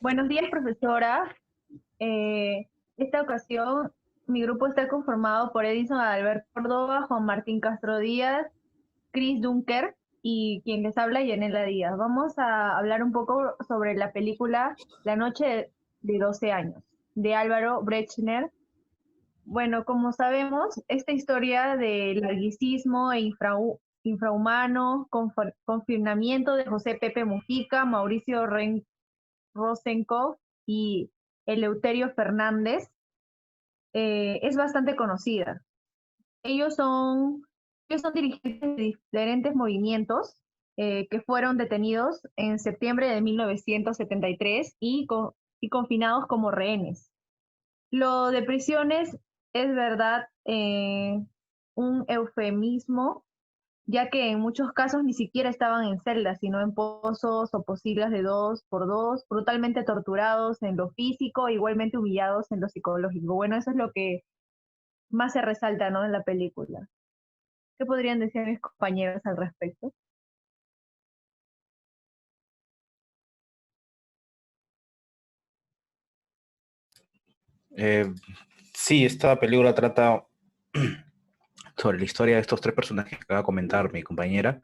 Buenos días, profesora. Esta ocasión mi grupo está conformado por Edison Adalberto Córdoba, Juan Martín Castro Díaz, Chris Dunker y quien les habla, Yanela Díaz. Vamos a hablar un poco sobre la película La noche de 12 años, de Álvaro Brechner. Bueno, como sabemos, esta historia del larguicismo e infrahumano, confinamiento de José Pepe Mujica, Mauricio Rosenkopf y Eleuterio Fernández, es bastante conocida. Ellos son, ellos son dirigentes de diferentes movimientos que fueron detenidos en septiembre de 1973 y confinados como rehenes. Lo de prisiones es verdad un eufemismo, ya que en muchos casos ni siquiera estaban en celdas, sino en pozos o pocilgas de 2 por 2, brutalmente torturados en lo físico, igualmente humillados en lo psicológico. Bueno, eso es lo que más se resalta, ¿no?, en la película. ¿Qué podrían decir mis compañeros al respecto? Eh, sí, esta película trata sobre la historia de estos tres personajes que acaba de comentar mi compañera.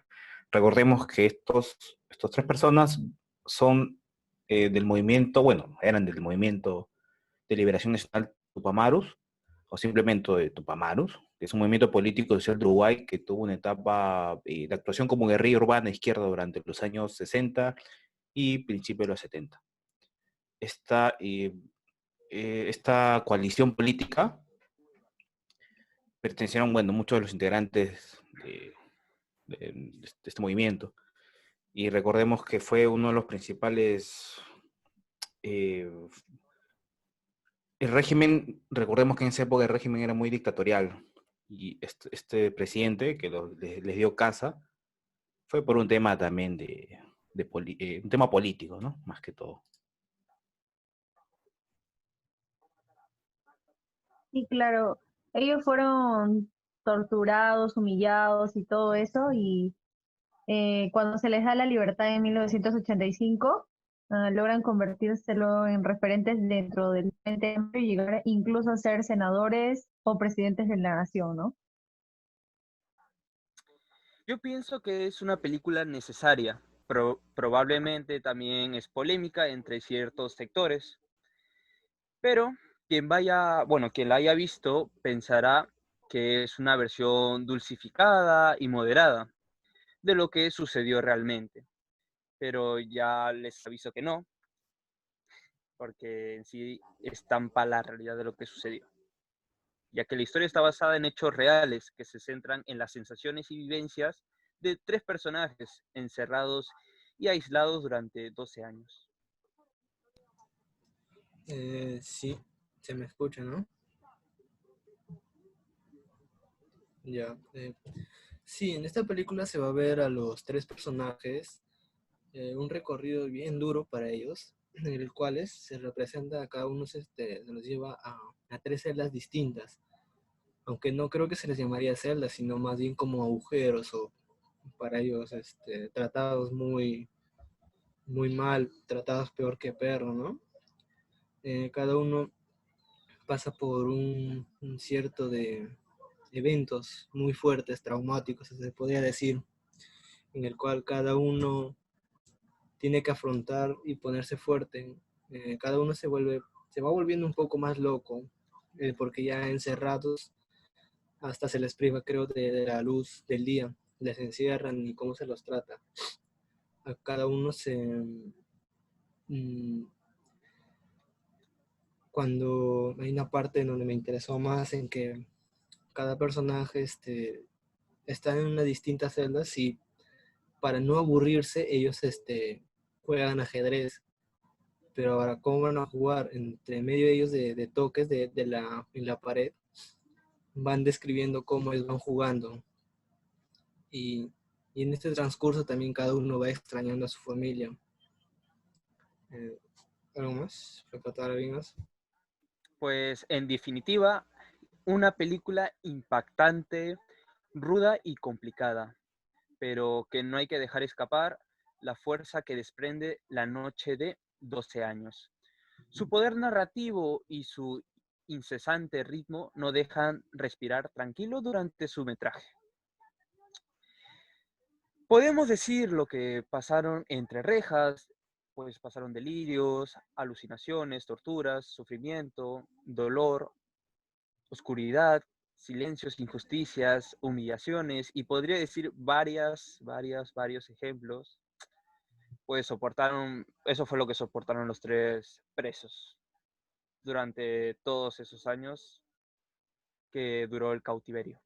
Recordemos que estos tres personas son del movimiento, bueno, eran del movimiento de Liberación Nacional Tupamaros, o simplemente de Tupamaros, que es un movimiento político social de Uruguay que tuvo una etapa de actuación como guerrilla urbana izquierda durante los años 60 y principios de los 70. Esta coalición política pertenecieron, bueno, muchos de los integrantes de este movimiento. Y recordemos que fue uno de los principales... eh, el régimen, recordemos que en esa época el régimen era muy dictatorial. Y este presidente que les dio casa fue por un tema también un tema político, ¿no? Más que todo. Sí, claro, ellos fueron torturados, humillados y todo eso, y cuando se les da la libertad en 1985, logran convertírselo en referentes dentro del Frente Amplio y llegar incluso a ser senadores o presidentes de la nación, ¿no? Yo pienso que es una película necesaria, probablemente también es polémica entre ciertos sectores, pero quien la haya visto pensará que es una versión dulcificada y moderada de lo que sucedió realmente, pero ya les aviso que no, porque en sí estampa la realidad de lo que sucedió, ya que la historia está basada en hechos reales que se centran en las sensaciones y vivencias de tres personajes encerrados y aislados durante 12 años. Sí, se me escucha, ¿no? Ya. Sí, en esta película se va a ver a los tres personajes, un recorrido bien duro para ellos, en el cual se representa a cada uno, se los lleva a tres celdas distintas, aunque no creo que se les llamaría celdas, sino más bien como agujeros o para ellos tratados muy, muy mal, tratados peor que perro, ¿no? Cada uno pasa por un cierto de eventos muy fuertes, traumáticos, se podría decir, en el cual cada uno tiene que afrontar y ponerse fuerte. Cada uno se va volviendo un poco más loco, porque ya encerrados hasta se les priva, creo, de la luz del día, les encierran y cómo se los trata. A cada uno mm, cuando hay una parte en donde me interesó más en que cada personaje está en una distinta celdas y para no aburrirse ellos juegan ajedrez, pero ahora cómo van a jugar entre medio de ellos de toques en la pared, van describiendo cómo ellos van jugando y, y en este transcurso también cada uno va extrañando a su familia. Eh, ¿Algo más? ¿Recatar algo más? Pues en definitiva, una película impactante, ruda y complicada, pero que no hay que dejar escapar la fuerza que desprende La noche de 12 años. Su poder narrativo y su incesante ritmo no dejan respirar tranquilo durante su metraje. Podemos decir lo que pasaron entre rejas, pues pasaron delirios, alucinaciones, torturas, sufrimiento, dolor, oscuridad, silencios, injusticias, humillaciones, y podría decir varios ejemplos, pues soportaron, eso fue lo que soportaron los tres presos durante todos esos años que duró el cautiverio.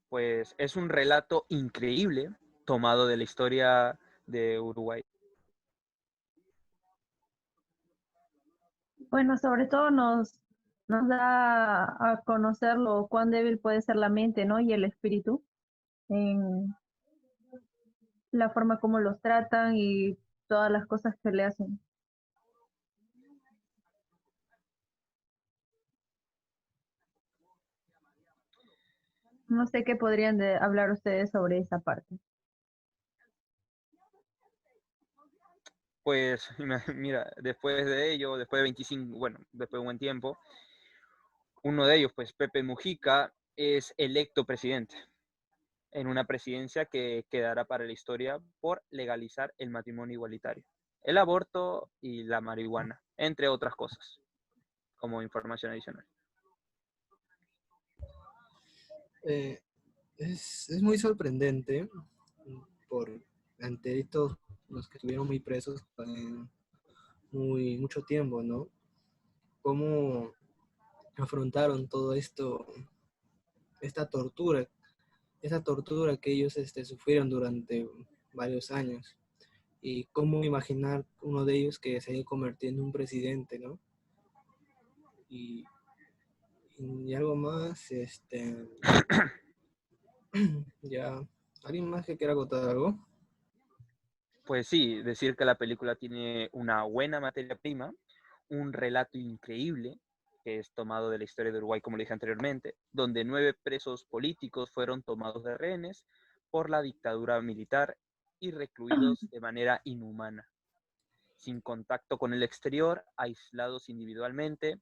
Pues es un relato increíble tomado de la historia de Uruguay. Bueno, sobre todo nos da a conocer lo cuán débil puede ser la mente, ¿no? Y el espíritu en la forma como los tratan y todas las cosas que le hacen. No sé qué podrían hablar ustedes sobre esa parte. Pues mira, después de ello, después de 25, bueno, después de un buen tiempo, uno de ellos, pues Pepe Mujica, es electo presidente en una presidencia que quedará para la historia por legalizar el matrimonio igualitario, el aborto y la marihuana, entre otras cosas, como información adicional. Es muy sorprendente por ante estos los que estuvieron muy presos mucho tiempo, ¿no? Cómo afrontaron todo esto, esta tortura, esa tortura que ellos sufrieron durante varios años. Y cómo imaginar uno de ellos que se haya convertido en un presidente, ¿no? Y, y algo más, ya, ¿alguien más que quiera contar algo? Pues sí, decir que la película tiene una buena materia prima, un relato increíble, que es tomado de la historia de Uruguay, como le dije anteriormente, donde 9 presos políticos fueron tomados de rehenes por la dictadura militar y recluidos de manera inhumana, sin contacto con el exterior, aislados individualmente,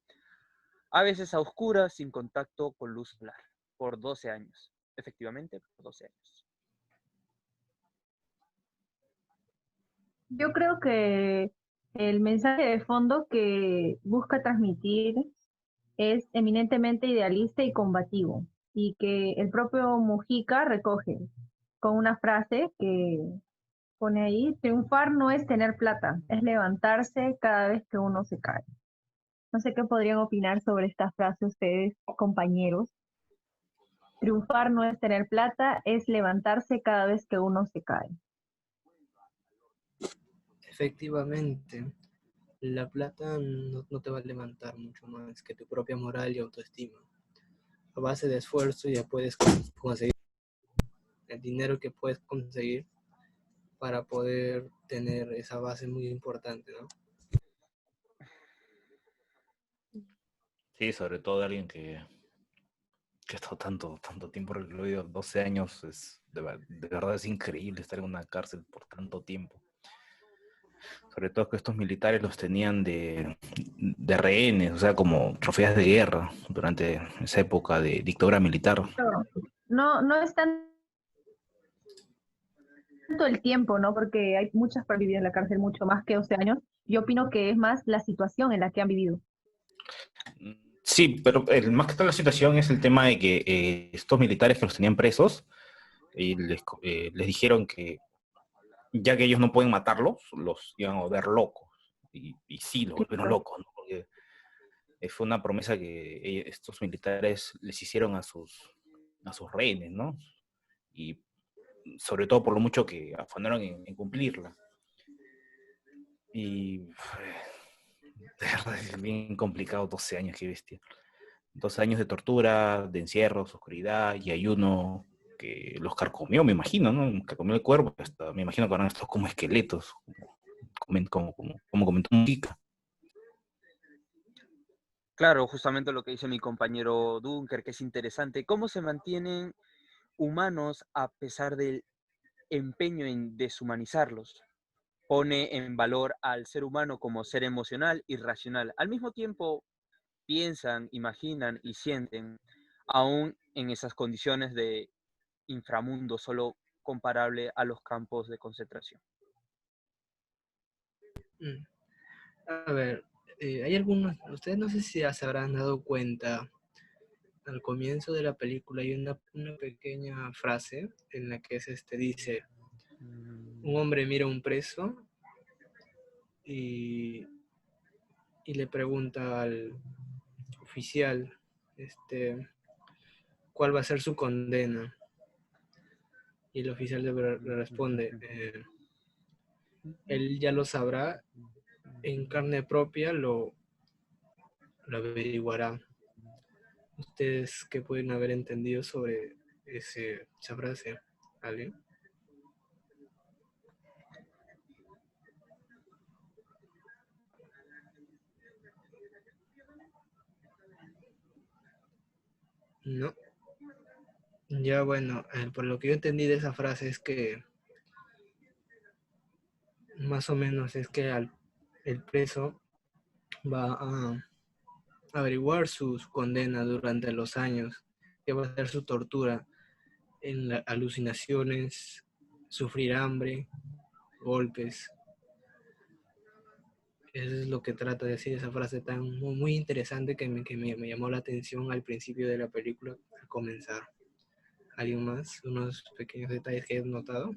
a veces a oscuras, sin contacto con luz solar, por 12 años. Efectivamente, por 12 años. Yo creo que el mensaje de fondo que busca transmitir es eminentemente idealista y combativo, y que el propio Mujica recoge con una frase que pone ahí: triunfar no es tener plata, es levantarse cada vez que uno se cae. No sé qué podrían opinar sobre esta frase ustedes, compañeros. Triunfar no es tener plata, es levantarse cada vez que uno se cae. Efectivamente, la plata no te va a levantar mucho más que tu propia moral y autoestima. A base de esfuerzo ya puedes conseguir el dinero que puedes conseguir para poder tener esa base muy importante, ¿no? Sí, sobre todo de alguien que ha estado tanto tiempo recluido, 12 años, de verdad es increíble estar en una cárcel por tanto tiempo. Sobre todo que estos militares los tenían de rehenes, o sea, como trofeas de guerra durante esa época de dictadura militar. No es tanto el tiempo, ¿no? Porque hay muchas personas vividas en la cárcel mucho más que 12 años. Yo opino que es más la situación en la que han vivido. Sí, pero más que toda la situación es el tema de que estos militares que los tenían presos les dijeron que ya que ellos no pueden matarlos, los iban a volver locos. Y sí, los volvieron locos, ¿no? Porque fue una promesa que estos militares les hicieron a sus rehenes, ¿no? Y sobre todo por lo mucho que afanaron en cumplirla. Y de verdad es bien complicado, 12 años, qué bestia. 12 años de tortura, de encierros, oscuridad y ayuno que los carcomió, me imagino, ¿no? Carcomió el cuerpo, hasta, me imagino que eran estos como esqueletos, como comentó Mujica. Claro, justamente lo que dice mi compañero Dunker, que es interesante, cómo se mantienen humanos a pesar del empeño en deshumanizarlos. Pone en valor al ser humano como ser emocional y racional. Al mismo tiempo, piensan, imaginan y sienten, aún en esas condiciones de inframundo, solo comparable a los campos de concentración. Mm. A ver, hay algunos, ustedes no sé si ya se habrán dado cuenta, al comienzo de la película hay una pequeña frase en la que dice, un hombre mira a un preso y, y le pregunta al oficial, ¿cuál va a ser su condena? Y el oficial le responde, él ya lo sabrá, en carne propia lo averiguará. ¿Ustedes qué pueden haber entendido sobre esa frase? ¿Alguien? No. Ya bueno, por lo que yo entendí de esa frase es que más o menos es que el preso va a averiguar su condena durante los años, que va a ser su tortura en alucinaciones, sufrir hambre, golpes. Eso es lo que trata de decir esa frase tan muy, muy interesante que me llamó la atención al principio de la película, al comenzar. ¿Alguien más? Unos pequeños detalles que hayas notado.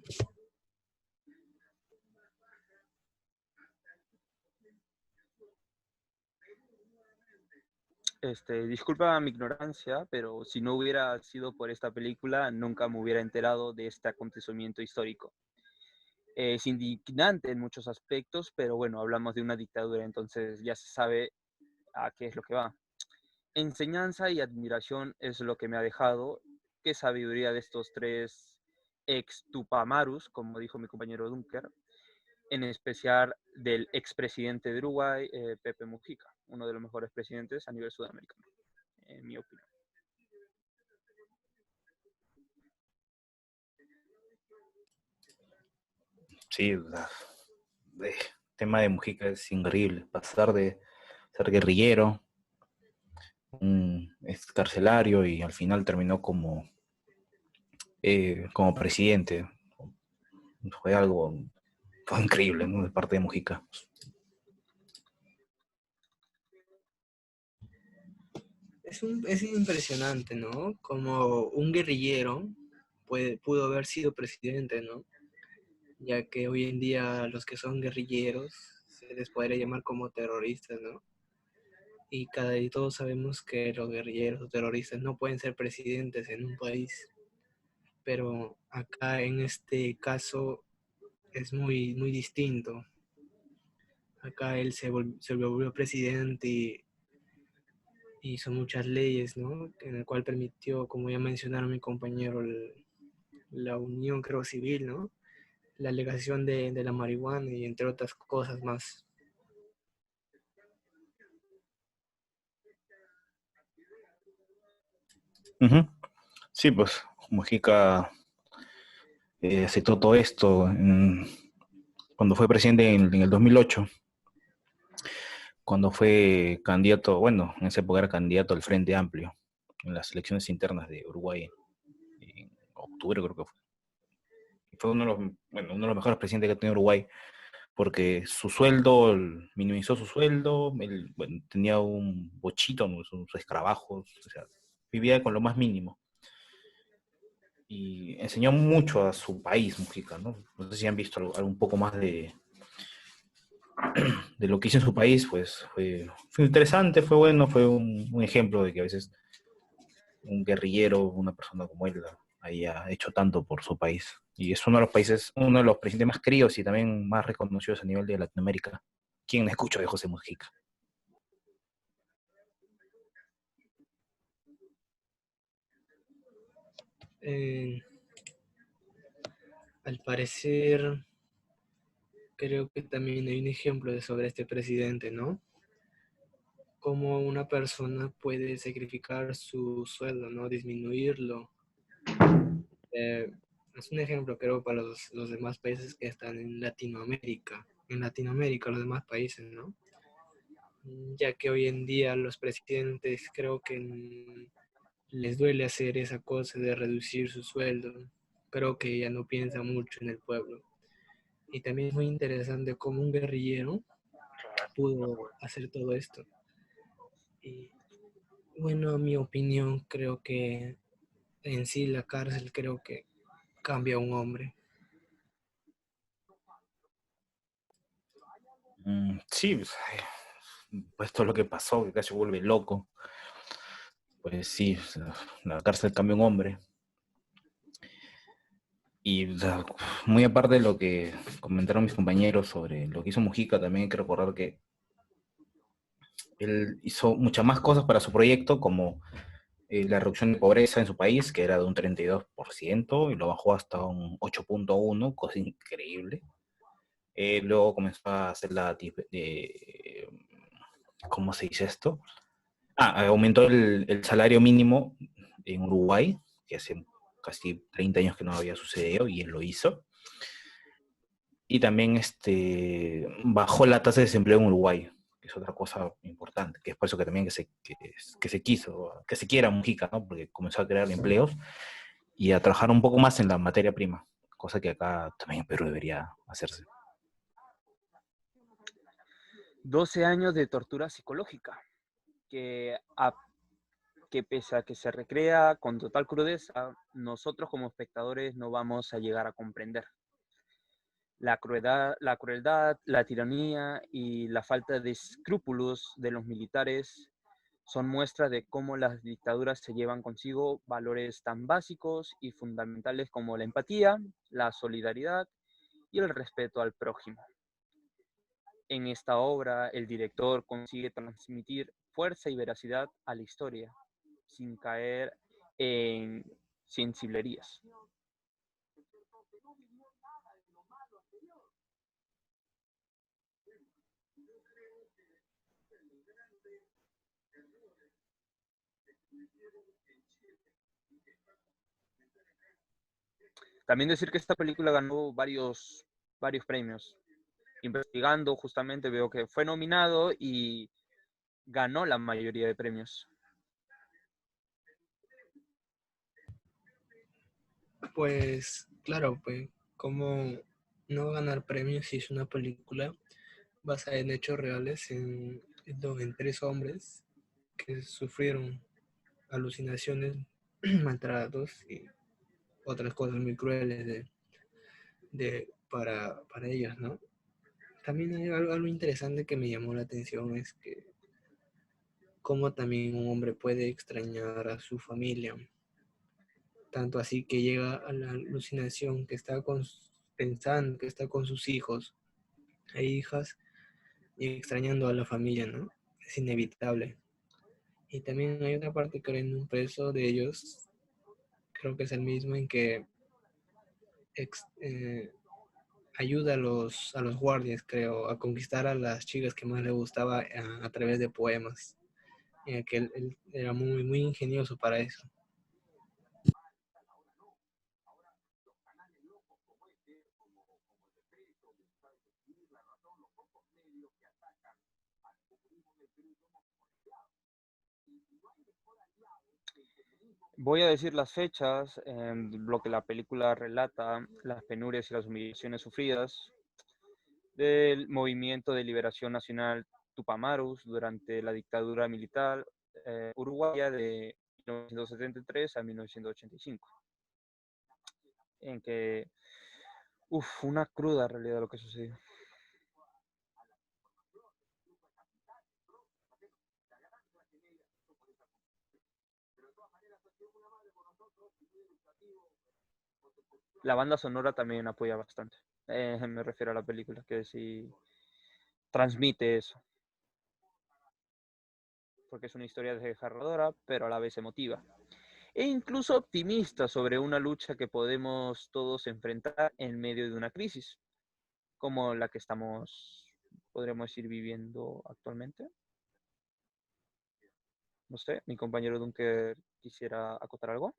Disculpa mi ignorancia, pero si no hubiera sido por esta película, nunca me hubiera enterado de este acontecimiento histórico. Es indignante en muchos aspectos, pero bueno, hablamos de una dictadura, entonces ya se sabe a qué es lo que va. Enseñanza y admiración es lo que me ha dejado. Qué sabiduría de estos tres ex Tupamarus, como dijo mi compañero Dunker, en especial del expresidente de Uruguay, Pepe Mujica, uno de los mejores presidentes a nivel sudamericano, en mi opinión. Sí, el tema de Mujica es increíble. Pasar de ser guerrillero, un excarcelario y al final terminó como presidente. Fue algo fue increíble, ¿no? De parte de Mujica. Es impresionante, ¿no? Como un guerrillero pudo haber sido presidente, ¿no? Ya que hoy en día los que son guerrilleros se les podría llamar como terroristas, ¿no? Y todos sabemos que los guerrilleros o terroristas no pueden ser presidentes en un país, pero acá en este caso es muy, muy distinto. Acá él se volvió presidente y hizo muchas leyes, ¿no? En el cual permitió, como ya mencionaron mi compañero, la unión, creo, civil, ¿no? La legalización de la marihuana y entre otras cosas más. Ujú. Sí, pues Mujica aceptó todo esto cuando fue presidente en el 2008, cuando fue candidato, bueno, en esa época era candidato al Frente Amplio en las elecciones internas de Uruguay, en octubre creo que fue. Fue uno de los mejores presidentes que ha tenido Uruguay, porque su sueldo, minimizó su sueldo, él, bueno, tenía un bochito, ¿no? sus escarabajos, o sea, vivía con lo más mínimo. Y enseñó mucho a su país, Mujica, ¿no? No sé si han visto algo un poco más de lo que hizo en su país, pues fue interesante, fue bueno, fue un ejemplo de que a veces un guerrillero, una persona como él, haya hecho tanto por su país. Y es uno de los países, uno de los presidentes más queridos y también más reconocidos a nivel de Latinoamérica. ¿Quién no escucha de José Mujica? Eh, Al parecer, creo que también hay un ejemplo sobre este presidente, ¿no? Cómo una persona puede sacrificar su sueldo, ¿no? Disminuirlo, eh, es un ejemplo, creo, para los demás países que están en Latinoamérica. En Latinoamérica, los demás países, ¿no? Ya que hoy en día los presidentes creo que les duele hacer esa cosa de reducir su sueldo. Creo que ya no piensa mucho en el pueblo. Y también es muy interesante cómo un guerrillero pudo hacer todo esto. Y bueno, a mi opinión, creo que en sí la cárcel creo que cambia a un hombre. Sí, pues todo lo que pasó, que casi se vuelve loco. Pues sí, o sea, la cárcel cambia un hombre. Y o sea, muy aparte de lo que comentaron mis compañeros sobre lo que hizo Mujica, también hay que recordar que él hizo muchas más cosas para su proyecto, como la reducción de pobreza en su país, que era de un 32%, y lo bajó hasta un 8,1%, cosa increíble. Luego comenzó a hacer ¿cómo se dice esto? Aumentó el salario mínimo en Uruguay, que hace casi 30 años que no había sucedido, y él lo hizo. Y también bajó la tasa de desempleo en Uruguay, que es otra cosa importante, que es por eso que también que se quiera Mujica, ¿no? Porque comenzó a crear empleos y a trabajar un poco más en la materia prima, cosa que acá también en Perú debería hacerse. 12 años de tortura psicológica, que, que pese a que se recrea con total crudeza, nosotros como espectadores no vamos a llegar a comprender. La crueldad, la tiranía y la falta de escrúpulos de los militares son muestras de cómo las dictaduras se llevan consigo valores tan básicos y fundamentales como la empatía, la solidaridad y el respeto al prójimo. En esta obra, el director consigue transmitir fuerza y veracidad a la historia, sin caer en sensiblerías. También decir que esta película ganó varios premios. Investigando justamente veo que fue nominado y ganó la mayoría de premios. Pues claro, pues cómo no ganar premios si es una película basada en hechos reales en tres hombres que sufrieron alucinaciones, maltratos y otras cosas muy crueles para ellos, ¿no? También hay algo interesante que me llamó la atención es que cómo también un hombre puede extrañar a su familia, tanto así que llega a la alucinación que está pensando que está con sus hijos e hijas y extrañando a la familia, ¿no? Es inevitable. Y también hay otra parte que en un preso de ellos, creo que es el mismo, en que ex- eh, ayuda a los guardias, creo, a conquistar a las chicas que más le gustaba a través de poemas. Y que él era muy ingenioso para eso. Voy a decir las fechas, lo que la película relata, las penurias y las humillaciones sufridas del Movimiento de Liberación Nacional Tupamaros durante la dictadura militar uruguaya de 1973 a 1985, en que, una cruda realidad lo que sucedió. La banda sonora también apoya bastante. Me refiero a la película, que sí transmite eso, porque es una historia desgarradora, pero a la vez emotiva, e incluso optimista sobre una lucha que podemos todos enfrentar en medio de una crisis, como la que podríamos ir viviendo actualmente. No sé, mi compañero Dunker quisiera acotar algo.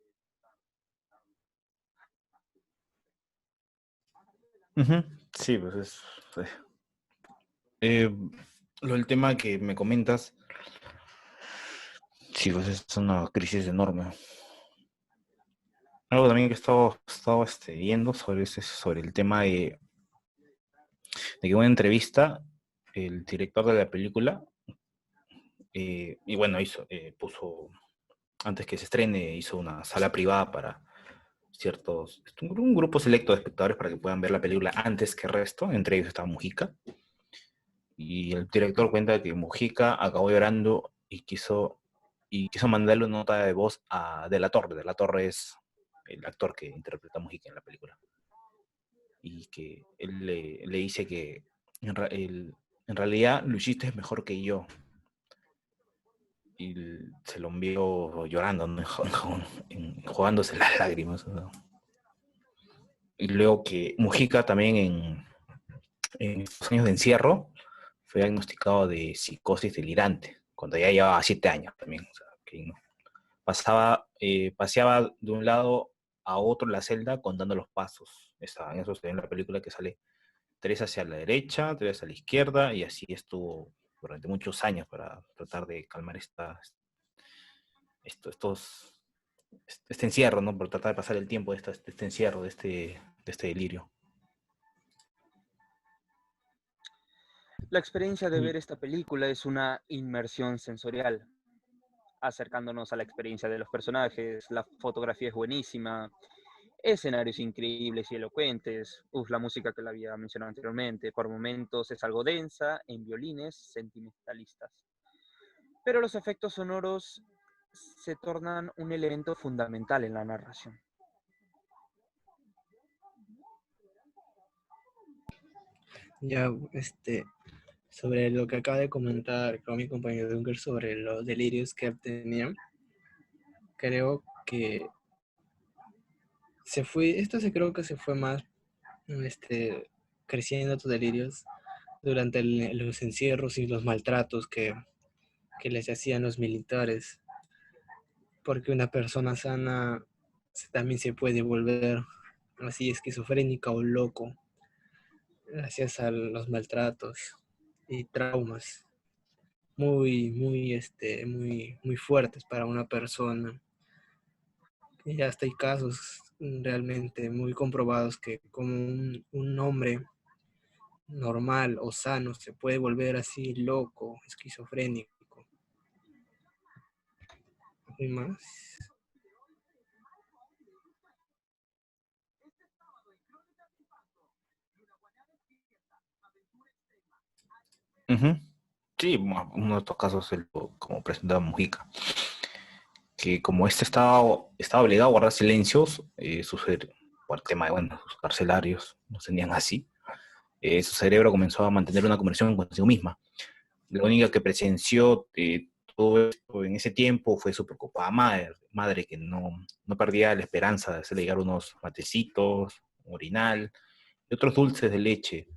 Ujú. Sí, pues eh, eh, lo del tema que me comentas, sí, pues es una crisis enorme. Algo también que he estado viendo sobre el tema de que en una entrevista, el director de la película, y bueno, puso, antes que se estrene, hizo una sala privada para un grupo selecto de espectadores para que puedan ver la película antes que el resto, entre ellos estaba Mujica, y el director cuenta que Mujica acabó llorando y quiso mandarle una nota de voz a De la Torre. De la Torre es el actor que interpreta a Mujica en la película. Y que él le dice que en realidad lo hiciste mejor que yo. Y se lo envió llorando, ¿no? Jugándose las lágrimas, ¿no? Y luego que Mujica también en estos años de encierro fue diagnosticado de psicosis delirante, cuando ya llevaba 7 años también. O sea, que no. Paseaba de un lado a otro en la celda contando los pasos. En eso se ve en la película que sale 3 hacia la derecha, 3 a la izquierda, y así estuvo durante muchos años para tratar de calmar esto- estos, este encierro, ¿no? Por tratar de pasar el tiempo de este encierro, de este delirio. La experiencia de ver esta película es una inmersión sensorial, acercándonos a la experiencia de los personajes. La fotografía es buenísima, escenarios increíbles y elocuentes. La música que la había mencionado anteriormente, por momentos es algo densa, en violines sentimentalistas. Pero los efectos sonoros se tornan un elemento fundamental en la narración. Ya, sobre lo que acaba de comentar con mi compañero Dunker sobre los delirios que tenía, creo que creo que se fue más, creciendo tus delirios durante los encierros y los maltratos que les hacían los militares, porque una persona sana también se puede volver así esquizofrénica o loco gracias a los maltratos y traumas muy fuertes para una persona. Y hasta hay casos realmente muy comprobados que como un hombre normal o sano se puede volver así loco, esquizofrénico y más. Ujú. Sí, uno de estos casos, como presentaba Mujica, que como estaba obligado a guardar silencios, por el tema de, bueno, sus carcelarios nos tenían así, su cerebro comenzó a mantener una conversación consigo misma. La única que presenció todo esto en ese tiempo fue su preocupada madre que no perdía la esperanza de hacerle llegar unos matecitos, un orinal y otros dulces de leche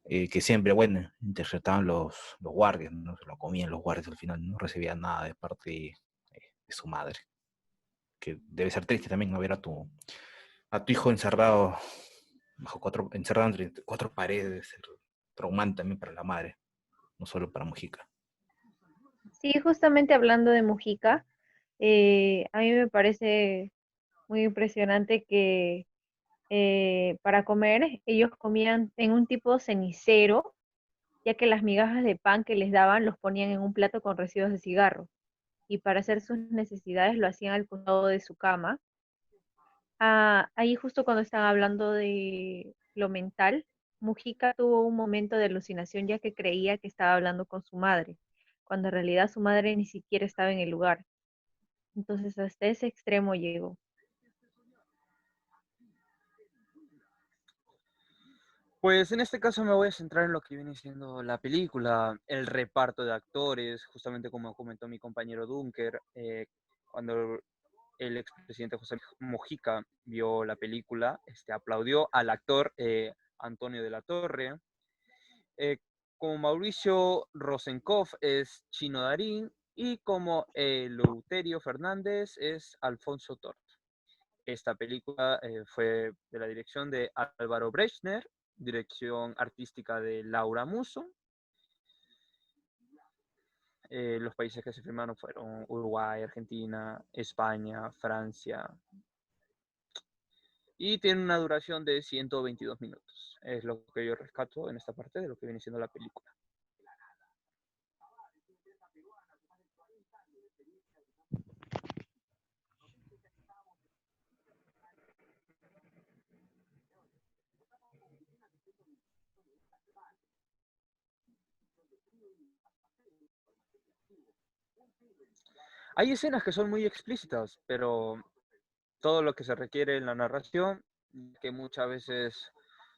que siempre, bueno, interpretaban los guardias, ¿no? Se lo comían los guardias al final, no recibía nada de parte de su madre. Que debe ser triste también no ver a tu hijo encerrado encerrado entre 4 paredes, debe ser traumante también para la madre, no solo para Mujica. Sí, justamente hablando de Mujica, a mí me parece muy impresionante que para comer ellos comían en un tipo cenicero, ya que las migajas de pan que les daban los ponían en un plato con residuos de cigarro y para hacer sus necesidades lo hacían al costado de su cama. Ahí justo cuando están hablando de lo mental, Mujica tuvo un momento de alucinación ya que creía que estaba hablando con su madre, cuando en realidad su madre ni siquiera estaba en el lugar. Entonces hasta ese extremo llegó. Pues en este caso me voy a centrar en lo que viene siendo la película, el reparto de actores, justamente como comentó mi compañero Dunker, cuando el expresidente José Mujica vio la película, aplaudió al actor Antonio de la Torre. Eh, Como Mauricio Rosenkopf es Chino Darín y como Eleuterio Fernández es Alfonso Tort. Esta película fue de la dirección de Álvaro Brechner, dirección artística de Laura Musso. Los países que se firmaron fueron Uruguay, Argentina, España, Francia. Y tiene una duración de 122 minutos. Es lo que yo rescato en esta parte de lo que viene siendo la película. Hay escenas que son muy explícitas, pero todo lo que se requiere en la narración, que muchas veces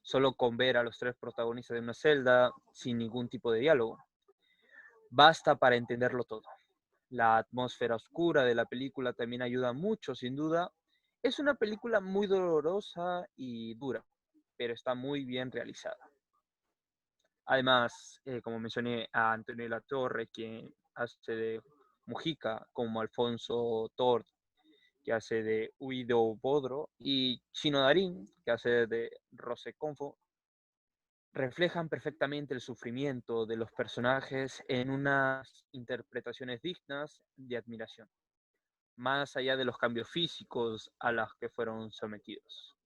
solo con ver a los tres protagonistas de una celda sin ningún tipo de diálogo, basta para entenderlo todo. La atmósfera oscura de la película también ayuda mucho, sin duda. Es una película muy dolorosa y dura, pero está muy bien realizada. Además, como mencioné a Antonio de la Torre, quien hace de Mujica, como Alfonso Tord, que hace de Guido Bodro, y Chino Darín, que hace de Rose Confo, reflejan perfectamente el sufrimiento de los personajes en unas interpretaciones dignas de admiración, más allá de los cambios físicos a los que fueron sometidos.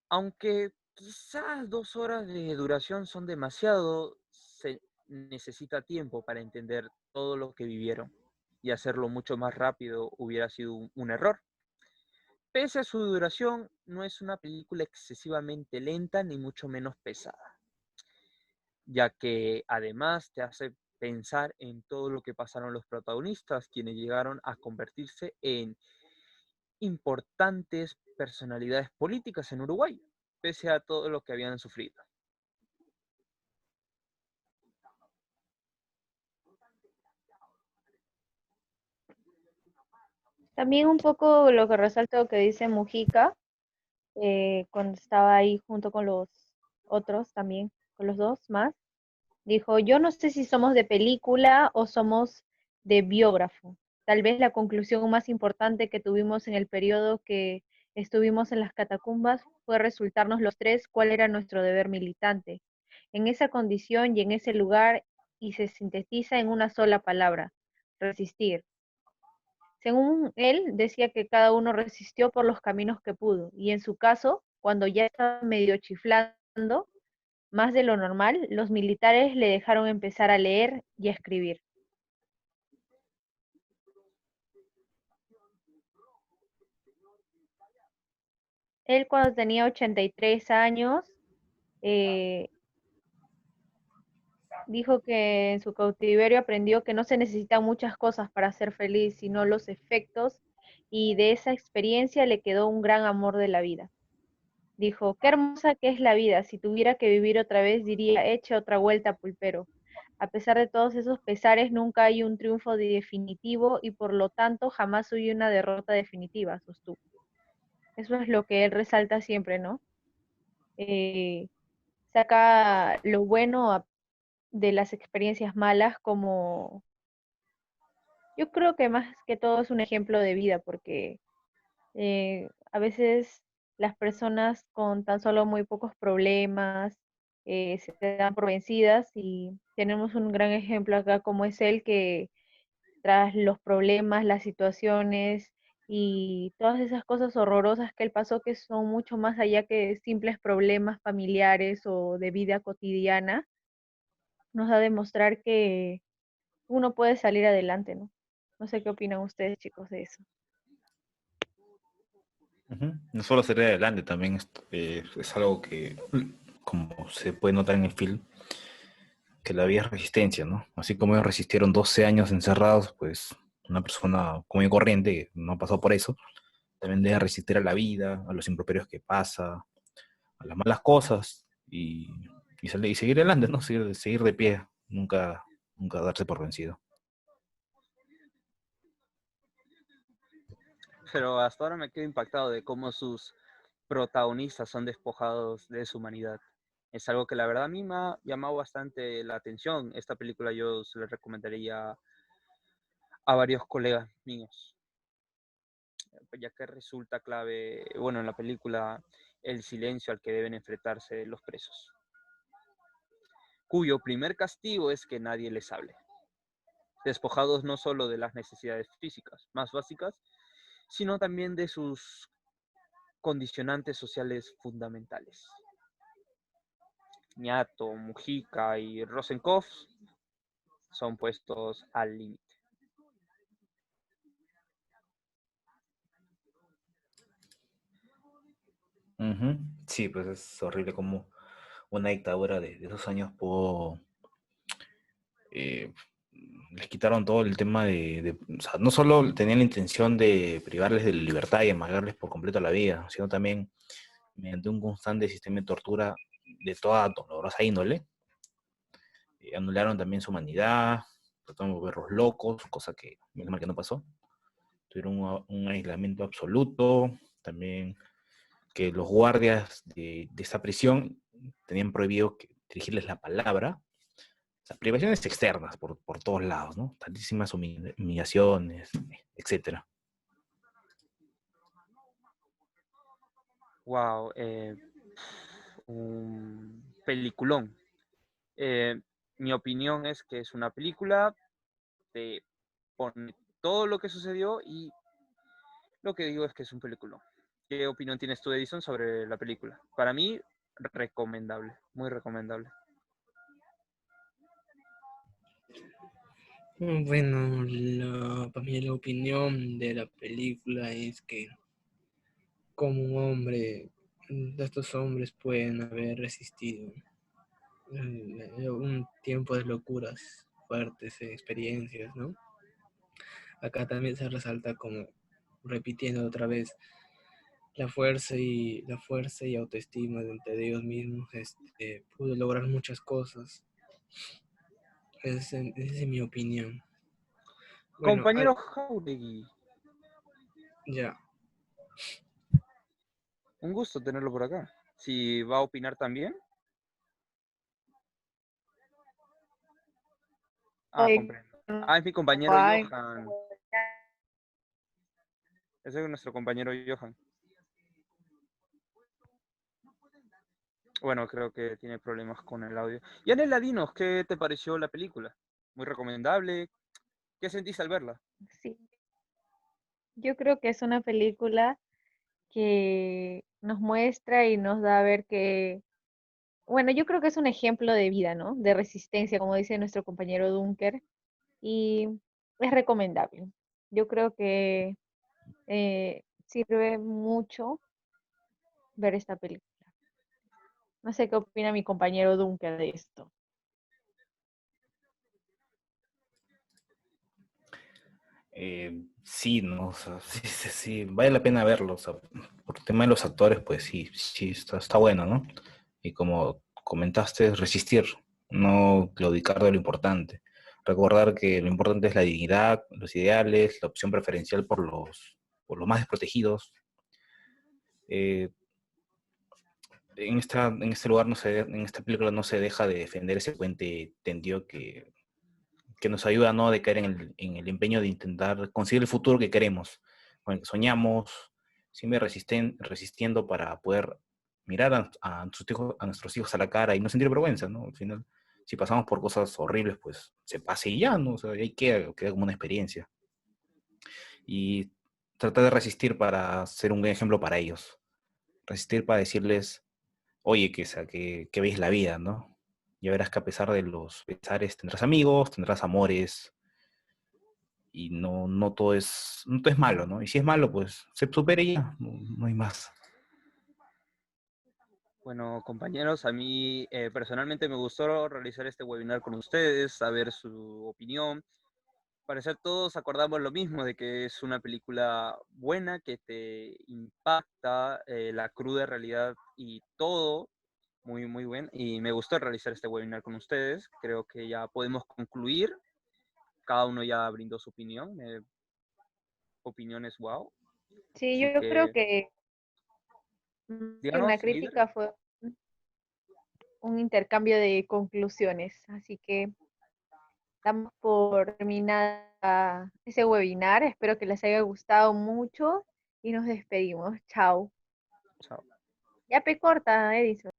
Aunque quizás 2 horas de duración son demasiado, se necesita tiempo para entender todo lo que vivieron y hacerlo mucho más rápido hubiera sido un error. Pese a su duración, no es una película excesivamente lenta ni mucho menos pesada, ya que además te hace pensar en todo lo que pasaron los protagonistas, quienes llegaron a convertirse en importantes personalidades políticas en Uruguay, pese a todo lo que habían sufrido. También un poco lo que resalta lo que dice Mujica, cuando estaba ahí junto con los otros también, con los dos más, dijo, yo no sé si somos de película o somos de biógrafo. Tal vez la conclusión más importante que tuvimos en el periodo que estuvimos en las catacumbas fue resultarnos los tres cuál era nuestro deber militante, en esa condición y en ese lugar, y se sintetiza en una sola palabra, resistir. Según él, decía que cada uno resistió por los caminos que pudo, y en su caso, cuando ya estaba medio chiflando, más de lo normal, los militares le dejaron empezar a leer y a escribir. Él cuando tenía 83 años, eh, dijo que en su cautiverio aprendió que no se necesitan muchas cosas para ser feliz, sino los efectos, y de esa experiencia le quedó un gran amor de la vida. Dijo, qué hermosa que es la vida, si tuviera que vivir otra vez diría, eche otra vuelta, pulpero. A pesar de todos esos pesares, nunca hay un triunfo definitivo y por lo tanto jamás hay una derrota definitiva, sostuvo. Eso es lo que él resalta siempre, ¿no? Eh, saca lo bueno de las experiencias malas como, yo creo que más que todo es un ejemplo de vida, porque a veces las personas con tan solo muy pocos problemas se dan por vencidas y tenemos un gran ejemplo acá como es él que tras los problemas, las situaciones y todas esas cosas horrorosas que él pasó que son mucho más allá que simples problemas familiares o de vida cotidiana, nos da a demostrar que uno puede salir adelante, ¿no? No sé qué opinan ustedes, chicos, de eso. Ujú. No solo salir adelante, también es algo que, como se puede notar en el film, que la vida es resistencia, ¿no? Así como ellos resistieron 12 años encerrados, pues una persona común y corriente que no ha pasado por eso, también debe resistir a la vida, a los improperios que pasa, a las malas cosas y seguir adelante, ¿no? Seguir de pie, nunca darse por vencido. Pero hasta ahora me quedo impactado de cómo sus protagonistas son despojados de su humanidad. Es algo que la verdad a mí me ha llamado bastante la atención. Esta película yo se la recomendaría a varios colegas míos. ya que resulta clave, bueno, en la película, el silencio al que deben enfrentarse los presos, cuyo primer castigo es que nadie les hable, despojados no solo de las necesidades físicas más básicas, sino también de sus condicionantes sociales fundamentales. Ñato, Mujica y Rosenkopf son puestos al límite. Ujú. Sí, pues es horrible como una dictadura de esos años pudo... eh, les quitaron todo el tema o sea, no solo tenían la intención de privarles de la libertad y amargarles por completo la vida, sino también mediante un constante sistema de tortura de toda dolorosa índole, anularon también su humanidad, trataron de volverlos locos, cosa que menos mal que no pasó. Tuvieron un aislamiento absoluto, también que los guardias de esta prisión tenían prohibido dirigirles la palabra. O sea, privaciones externas por todos lados, ¿no? Tantísimas humillaciones, etcétera. Wow, un peliculón. Eh, Mi opinión es que es una película de pone todo lo que sucedió y lo que digo es que es un peliculón. ¿Qué opinión tienes tú, Edison, sobre la película? Para mí, recomendable, muy recomendable. Bueno, para mí la opinión de la película es que como un hombre, estos hombres pueden haber resistido un tiempo de locuras fuertes, experiencias, ¿no? Acá también se resalta como repitiendo otra vez la fuerza y autoestima de entre ellos mismos, pudo lograr muchas cosas. Esa es mi opinión. Bueno, Compañero Jauregui, ya. un gusto tenerlo por acá. Si va a opinar también. Ah, Ay, comprendo. Ah, es mi compañero ay, Johan. Ese es nuestro compañero Johan. Bueno, creo que tiene problemas con el audio. Y Anel Ladinos, ¿qué te pareció la película? Muy recomendable. ¿Qué sentís al verla? sí, yo creo que es una película que nos muestra y nos da a ver que, bueno, yo creo que es un ejemplo de vida, ¿no? De resistencia, como dice nuestro compañero Dunker, y es recomendable. Yo creo que sirve mucho ver esta película. No sé qué opina mi compañero Dunker de esto. Sí, ¿no? O sea, sí, sí, sí, vale la pena verlo. O sea, por el tema de los actores, pues sí, sí, está bueno, ¿no? Y como comentaste, resistir, no claudicar de lo importante. Recordar que lo importante es la dignidad, los ideales, la opción preferencial por los más desprotegidos. Eh, en este lugar, en esta película no se deja de defender ese puente tendido que nos ayuda, ¿no?, a decaer en el empeño de intentar conseguir el futuro que queremos, con el que soñamos, siempre resistiendo para poder mirar a nuestros hijos a la cara y no sentir vergüenza, ¿no? Al final, si pasamos por cosas horribles, pues se pase y ya, ¿no? O sea, ahí queda como una experiencia. Y tratar de resistir para ser un buen ejemplo para ellos. Resistir para decirles, oye, que veis la vida, ¿no? Ya verás que a pesar de los pesares tendrás amigos, tendrás amores, y no todo es malo, ¿no? Y si es malo, pues se supera y ya, no hay más. Bueno, compañeros, a mí personalmente me gustó realizar este webinar con ustedes, saber su opinión. Parecer todos acordamos lo mismo, de que es una película buena, que te impacta la cruda realidad y todo, muy, muy bien. Y me gustó realizar este webinar con ustedes. Creo que ya podemos concluir. Cada uno ya brindó su opinión. Opiniones, wow. Sí, Así yo creo que, que una díganos, líder. crítica fue un intercambio de conclusiones, así que damos por terminada ese webinar. Espero que les haya gustado mucho y nos despedimos. Chao. Chao. Ya pe corta, Edison.